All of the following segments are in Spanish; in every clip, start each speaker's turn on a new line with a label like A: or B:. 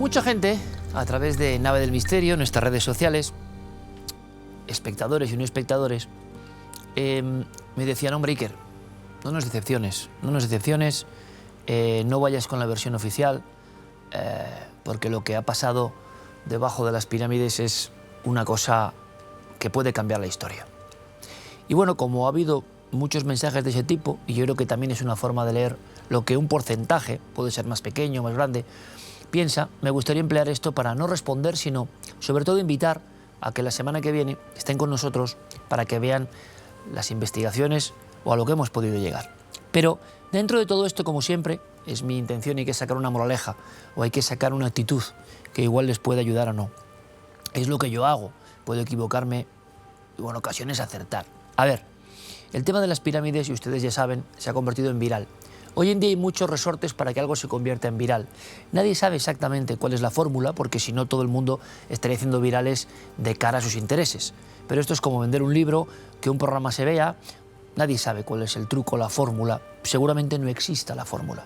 A: Mucha gente, a través de Nave del Misterio, nuestras redes sociales, espectadores y no espectadores, me decían, hombre, Iker, no nos decepciones, no vayas con la versión oficial, porque lo que ha pasado debajo de las pirámides es una cosa que puede cambiar la historia. Y bueno, como ha habido muchos mensajes de ese tipo, y yo creo que también es una forma de leer lo que un porcentaje, puede ser más pequeño o más grande, piensa, me gustaría emplear esto para no responder, sino sobre todo invitar a que la semana que viene estén con nosotros para que vean las investigaciones o a lo que hemos podido llegar. Pero dentro de todo esto, como siempre, es mi intención, hay que sacar una moraleja o hay que sacar una actitud que igual les puede ayudar o no. Es lo que yo hago, puedo equivocarme y en ocasiones acertar. A ver, el tema de las pirámides, y ustedes ya saben, se ha convertido en viral. Hoy en día hay muchos resortes para que algo se convierta en viral. Nadie sabe exactamente cuál es la fórmula, porque si no todo el mundo estaría haciendo virales de cara a sus intereses. Pero esto es como vender un libro, que un programa se vea, nadie sabe cuál es el truco, la fórmula. Seguramente no exista la fórmula.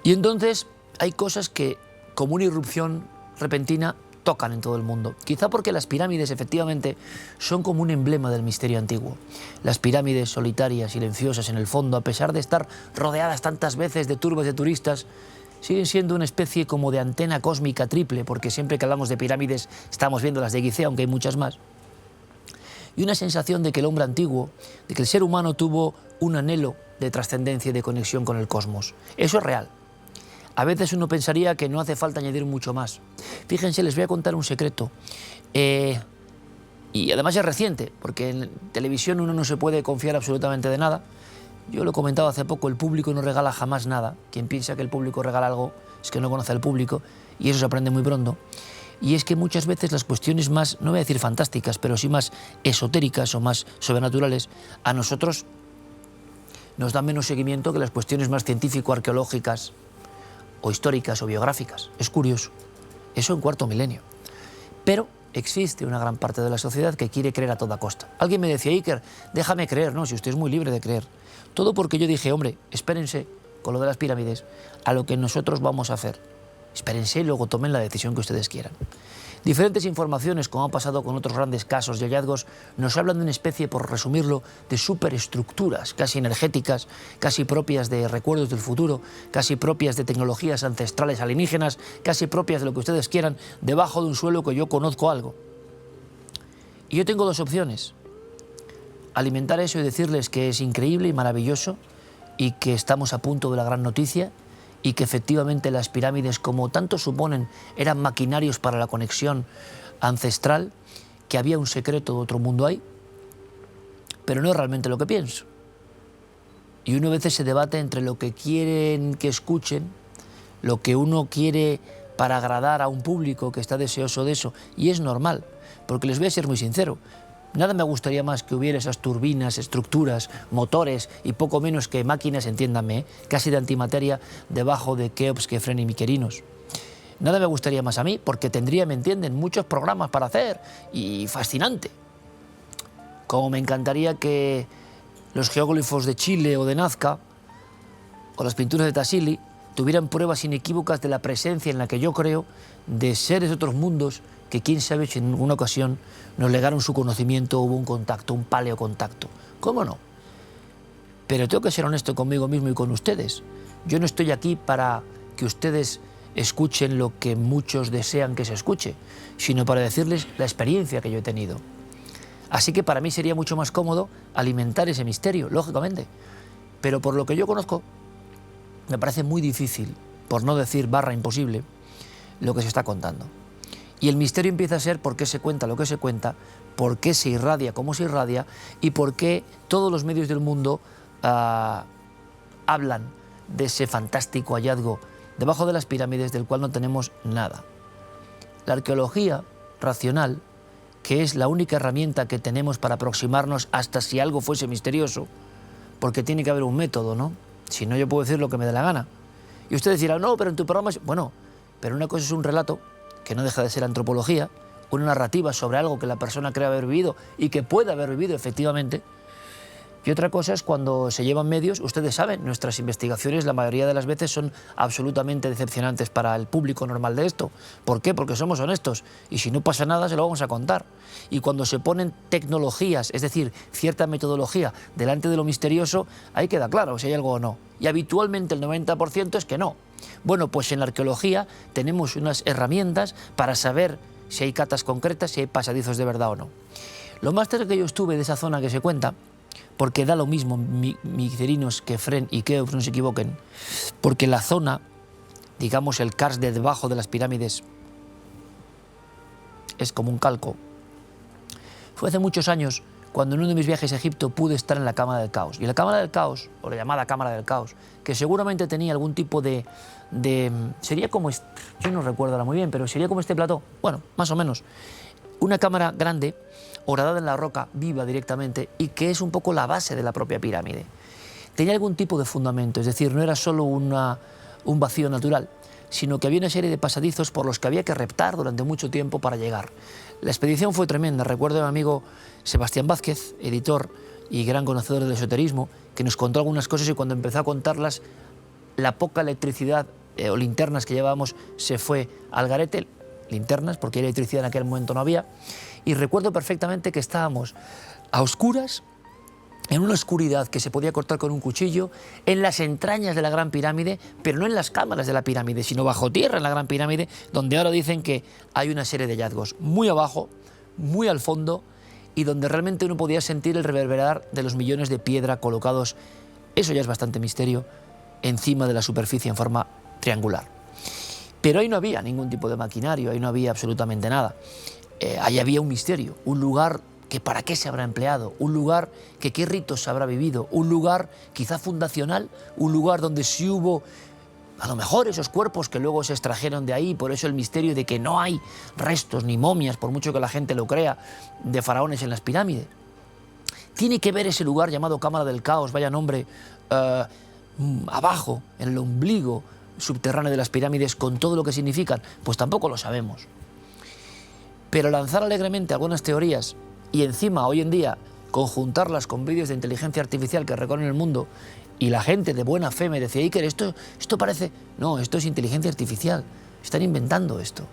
A: Y entonces hay cosas que, como una irrupción repentina, tocan en todo el mundo. Quizá porque las pirámides efectivamente son como un emblema del misterio antiguo. Las pirámides solitarias, silenciosas en el fondo, a pesar de estar rodeadas tantas veces de turbas de turistas, siguen siendo una especie como de antena cósmica triple, porque siempre que hablamos de pirámides estamos viendo las de Gizeh, aunque hay muchas más. Y una sensación de que el hombre antiguo, de que el ser humano tuvo un anhelo de trascendencia y de conexión con el cosmos. Eso es real. A veces uno pensaría que no hace falta añadir mucho más. Fíjense, les voy a contar un secreto. Y además es reciente, porque en televisión uno no se puede confiar absolutamente de nada. Yo lo he comentado hace poco, el público no regala jamás nada. Quien piensa que el público regala algo es que no conoce al público, y eso se aprende muy pronto. Y es que muchas veces las cuestiones más, no voy a decir fantásticas, pero sí más esotéricas o más sobrenaturales, a nosotros nos dan menos seguimiento que las cuestiones más científico-arqueológicas o históricas o biográficas. Es curioso. Eso en cuarto milenio. Pero existe una gran parte de la sociedad que quiere creer a toda costa. Alguien me decía, Iker, déjame creer, no, si usted es muy libre de creer. Todo porque yo dije, hombre, espérense con lo de las pirámides a lo que nosotros vamos a hacer. Espérense y luego tomen la decisión que ustedes quieran. Diferentes informaciones, como ha pasado con otros grandes casos y hallazgos, nos hablan de una especie, por resumirlo, de superestructuras, casi energéticas, casi propias de recuerdos del futuro, casi propias de tecnologías ancestrales alienígenas, casi propias de lo que ustedes quieran, debajo de un suelo que yo conozco algo. Y yo tengo dos opciones. Alimentar eso y decirles que es increíble y maravilloso y que estamos a punto de la gran noticia, y que efectivamente las pirámides, como tanto suponen, eran maquinarios para la conexión ancestral, que había un secreto de otro mundo ahí, pero no es realmente lo que pienso. Y uno a veces se debate entre lo que quieren que escuchen, lo que uno quiere para agradar a un público que está deseoso de eso, y es normal, porque les voy a ser muy sincero, nada me gustaría más que hubiera esas turbinas, estructuras, motores y poco menos que máquinas, entiéndanme, casi de antimateria, debajo de Keops, Kefren y Miquerinos. Nada me gustaría más a mí, porque tendría, me entienden, muchos programas para hacer y fascinante. Como me encantaría que los geóglifos de Chile o de Nazca o las pinturas de Tassili tuvieran pruebas inequívocas de la presencia en la que yo creo de seres de otros mundos que quién sabe si en una ocasión nos legaron su conocimiento, hubo un contacto, un paleocontacto. ¿Cómo no? Pero tengo que ser honesto conmigo mismo y con ustedes. Yo no estoy aquí para que ustedes escuchen lo que muchos desean que se escuche, sino para decirles la experiencia que yo he tenido. Así que para mí sería mucho más cómodo alimentar ese misterio, lógicamente. Pero por lo que yo conozco, me parece muy difícil, por no decir imposible, lo que se está contando. Y el misterio empieza a ser por qué se cuenta lo que se cuenta, por qué se irradia como se irradia y por qué todos los medios del mundo hablan de ese fantástico hallazgo debajo de las pirámides del cual no tenemos nada. La arqueología racional, que es la única herramienta que tenemos para aproximarnos hasta si algo fuese misterioso, porque tiene que haber un método, ¿no? Si no, yo puedo decir lo que me dé la gana. Y ustedes dirán, no, pero en tu programa... Bueno, pero una cosa es un relato, que no deja de ser antropología, una narrativa sobre algo que la persona cree haber vivido y que puede haber vivido efectivamente. Y otra cosa es cuando se llevan medios. Ustedes saben, nuestras investigaciones la mayoría de las veces son absolutamente decepcionantes para el público normal de esto. ¿Por qué? Porque somos honestos y si no pasa nada se lo vamos a contar. Y cuando se ponen tecnologías, es decir, cierta metodología delante de lo misterioso, ahí queda claro si hay algo o no. Y habitualmente el 90% es que no. Bueno, pues en la arqueología tenemos unas herramientas para saber si hay catas concretas, si hay pasadizos de verdad o no. Lo más cerca que yo estuve de esa zona que se cuenta, porque da lo mismo micerinos que Fren y Keops no se equivoquen, porque la zona, digamos el karst de debajo de las pirámides, es como un calco. Fue hace muchos años cuando en uno de mis viajes a Egipto pude estar en la Cámara del Caos. Y la Cámara del Caos, o la llamada Cámara del Caos, que seguramente tenía algún tipo de sería como, yo no recuerdo ahora muy bien, pero sería como este plató, bueno, más o menos. Una cámara grande, horadada en la roca, viva directamente, y que es un poco la base de la propia pirámide. Tenía algún tipo de fundamento, es decir, no era solo un vacío natural, sino que había una serie de pasadizos por los que había que reptar durante mucho tiempo para llegar. La expedición fue tremenda. Recuerdo a mi amigo Sebastián Vázquez, editor y gran conocedor del esoterismo, que nos contó algunas cosas y cuando empezó a contarlas, la poca electricidad o linternas que llevábamos se fue al garete. Linternas, porque electricidad en aquel momento no había, y recuerdo perfectamente que estábamos a oscuras, en una oscuridad que se podía cortar con un cuchillo, en las entrañas de la Gran Pirámide, pero no en las cámaras de la pirámide, sino bajo tierra en la Gran Pirámide, donde ahora dicen que hay una serie de hallazgos muy abajo, muy al fondo, y donde realmente uno podía sentir el reverberar de los millones de piedra colocados, eso ya es bastante misterio, encima de la superficie en forma triangular. Pero ahí no había ningún tipo de maquinario, ahí no había absolutamente nada. Ahí había un misterio, un lugar que para qué se habrá empleado, un lugar que qué ritos se habrá vivido, un lugar quizá fundacional, un lugar donde sí hubo a lo mejor esos cuerpos que luego se extrajeron de ahí, por eso el misterio de que no hay restos ni momias, por mucho que la gente lo crea, de faraones en las pirámides. Tiene que ver ese lugar llamado Cámara del Caos, vaya nombre, abajo, en el ombligo subterráneo de las pirámides, con todo lo que significan, pues tampoco lo sabemos. Pero lanzar alegremente algunas teorías y encima hoy en día conjuntarlas con vídeos de inteligencia artificial que recorren el mundo y la gente de buena fe me decía, Iker, esto parece... No, esto es inteligencia artificial, están inventando esto.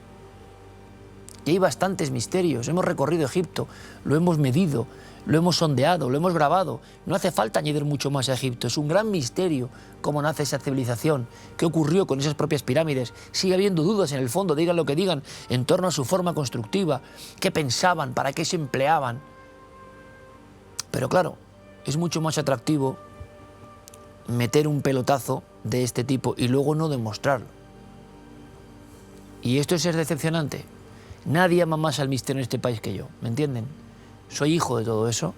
A: Y hay bastantes misterios, hemos recorrido Egipto, lo hemos medido, lo hemos sondeado, lo hemos grabado. No hace falta añadir mucho más a Egipto. Es un gran misterio cómo nace esa civilización, qué ocurrió con esas propias pirámides. Sigue habiendo dudas en el fondo, digan lo que digan, en torno a su forma constructiva, qué pensaban, para qué se empleaban. Pero claro, es mucho más atractivo meter un pelotazo de este tipo y luego no demostrarlo. Y esto es decepcionante. Nadie ama más al misterio en este país que yo, ¿me entienden? Soy hijo de todo eso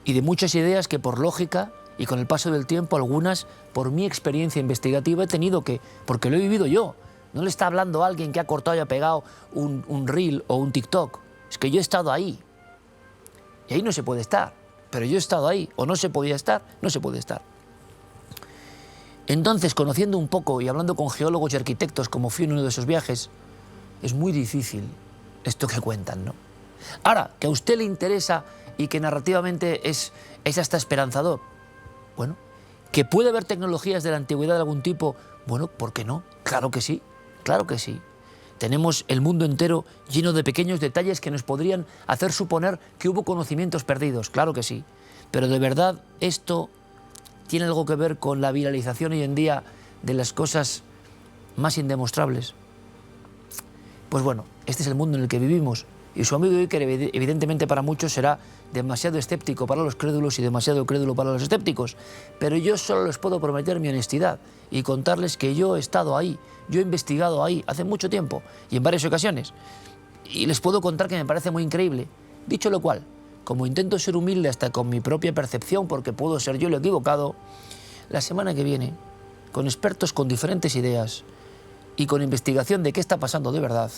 A: y de muchas ideas que por lógica y con el paso del tiempo, algunas por mi experiencia investigativa he tenido que, porque lo he vivido yo. No le está hablando a alguien que ha cortado y ha pegado un reel o un TikTok. Es que yo he estado ahí. Y ahí no se puede estar. Pero yo he estado ahí. O no se podía estar, no se puede estar. Entonces, conociendo un poco y hablando con geólogos y arquitectos, como fui en uno de esos viajes, es muy difícil esto que cuentan, ¿no? Ahora, que a usted le interesa y que narrativamente es hasta esperanzador, bueno, que puede haber tecnologías de la antigüedad de algún tipo, bueno, ¿por qué no? Claro que sí, claro que sí. Tenemos el mundo entero lleno de pequeños detalles que nos podrían hacer suponer que hubo conocimientos perdidos, claro que sí. Pero de verdad esto tiene algo que ver con la viralización hoy en día de las cosas más indemostrables. Pues bueno, este es el mundo en el que vivimos. Y su amigo Iker, evidentemente para muchos, será demasiado escéptico para los crédulos y demasiado crédulo para los escépticos. Pero yo solo les puedo prometer mi honestidad y contarles que yo he estado ahí, yo he investigado ahí hace mucho tiempo y en varias ocasiones. Y les puedo contar que me parece muy increíble. Dicho lo cual, como intento ser humilde hasta con mi propia percepción, porque puedo ser yo el equivocado, la semana que viene, con expertos con diferentes ideas y con investigación de qué está pasando de verdad,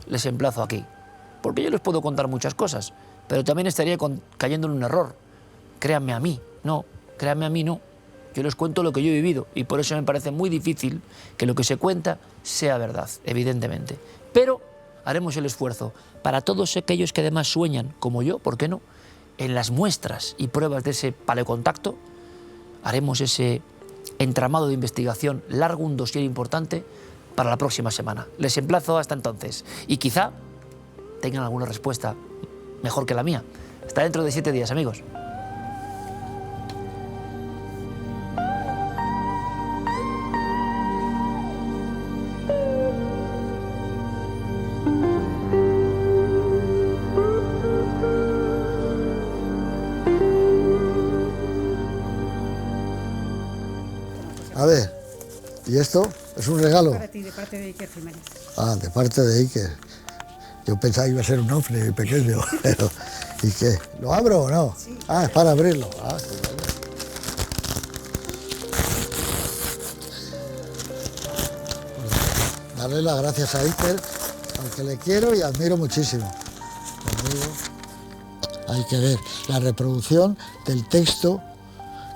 A: les emplazo aquí. Porque yo les puedo contar muchas cosas, pero también estaría cayendo en un error. Créanme a mí, no, créanme a mí, no. Yo les cuento lo que yo he vivido y por eso me parece muy difícil que lo que se cuenta sea verdad, evidentemente. Pero haremos el esfuerzo para todos aquellos que además sueñan, como yo, ¿por qué no?, en las muestras y pruebas de ese paleocontacto, haremos ese entramado de investigación largo, un dossier importante para la próxima semana. Les emplazo hasta entonces y quizá tengan alguna respuesta mejor que la mía. Hasta dentro de 7 días, amigos.
B: A ver, ¿y esto? ¿Es un regalo?
C: Para ti, de parte de Iker Jiménez.
B: Ah, de parte de Iker. Yo pensaba que iba a ser un ovni pequeño, pero... ¿Y qué? ¿Lo abro o no?
C: Sí.
B: Ah, es para abrirlo. Ah, qué bueno. Pues darle las gracias a Iker, al que le quiero y admiro muchísimo. Hay que ver la reproducción del texto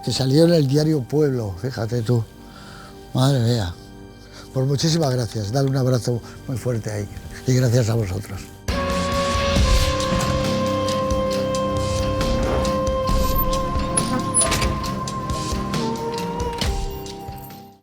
B: que salió en el diario Pueblo, fíjate tú. Madre mía. Pues muchísimas gracias. Dale un abrazo muy fuerte a Iker. Y gracias a vosotros.